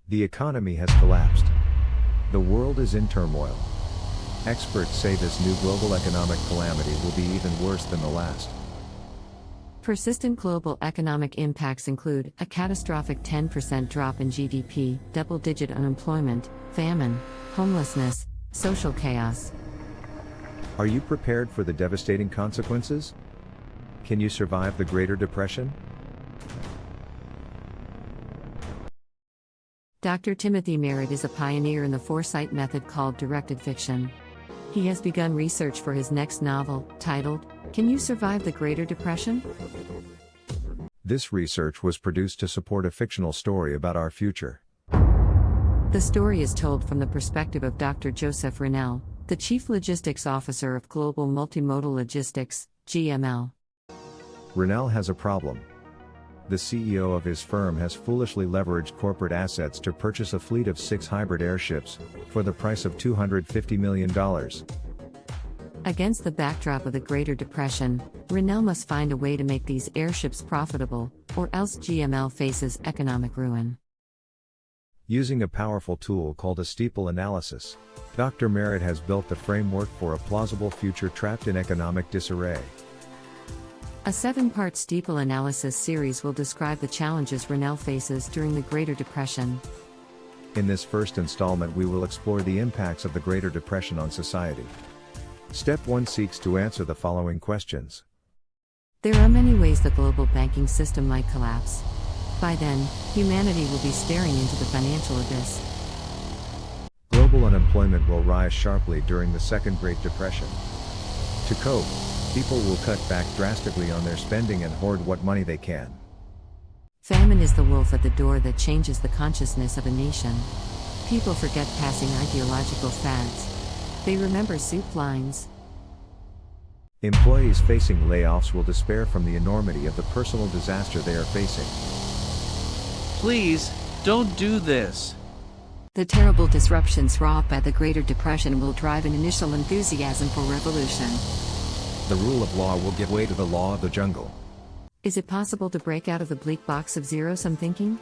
The economy has collapsed. The world is in turmoil. Experts say this new global economic calamity will be even worse than the last. Persistent global economic impacts include a catastrophic 10% drop in GDP, double-digit unemployment, famine, homelessness, social chaos. Are you prepared for the devastating consequences? Can you survive the Greater Depression? Dr. Timothy Merritt is a pioneer in the foresight method called directed fiction. He has begun research for his next novel, titled, Can You Survive the Greater Depression? This research was produced to support a fictional story about our future. The story is told from the perspective of Dr. Josef Ranell, the Chief Logistics Officer of Global Multimodal Logistics, GML. Ranell has a problem. The CEO of his firm has foolishly leveraged corporate assets to purchase a fleet of 6 hybrid airships, for the price of $250 million. Against the backdrop of the Greater Depression, Ranell must find a way to make these airships profitable, or else GML faces economic ruin. Using a powerful tool called a steeple analysis, Dr. Merritt has built the framework for a plausible future trapped in economic disarray. A 7-part steeple analysis series will describe the challenges Ranell faces during the Greater Depression. In this first installment, we will explore the impacts of the Greater Depression on society. Step 1 seeks to answer the following questions. There are many ways the global banking system might collapse. By then, humanity will be staring into the financial abyss. Global unemployment will rise sharply during the Second Great Depression. To cope, people will cut back drastically on their spending and hoard what money they can. Famine is the wolf at the door that changes the consciousness of a nation. People forget passing ideological fads. They remember soup lines. Employees facing layoffs will despair from the enormity of the personal disaster they are facing. Please, don't do this. The terrible disruptions wrought by the Greater Depression will drive an initial enthusiasm for revolution. The rule of law will give way to the law of the jungle. Is it possible to break out of the bleak box of zero-sum thinking?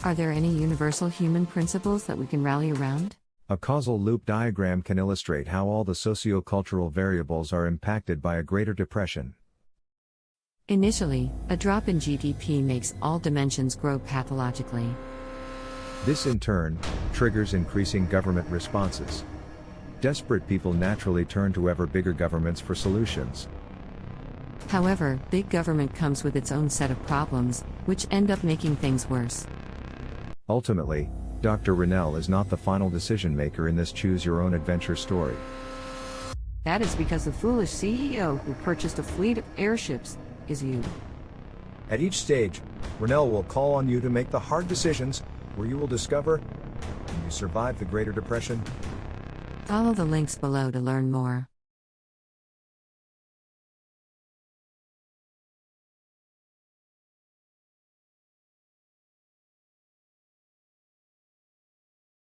Are there any universal human principles that we can rally around? A causal loop diagram can illustrate how all the socio-cultural variables are impacted by a Greater Depression. Initially, a drop in GDP makes all dimensions grow pathologically. This in turn triggers increasing government responses. Desperate people naturally turn to ever bigger governments for solutions. However, big government comes with its own set of problems, which end up making things worse. Ultimately, Dr. Ranell is not the final decision maker in this choose-your-own-adventure story. That is because the foolish CEO who purchased a fleet of airships is you. At each stage, Ranell will call on you to make the hard decisions, where you will discover, can you survive the Greater Depression? Follow the links below to learn more.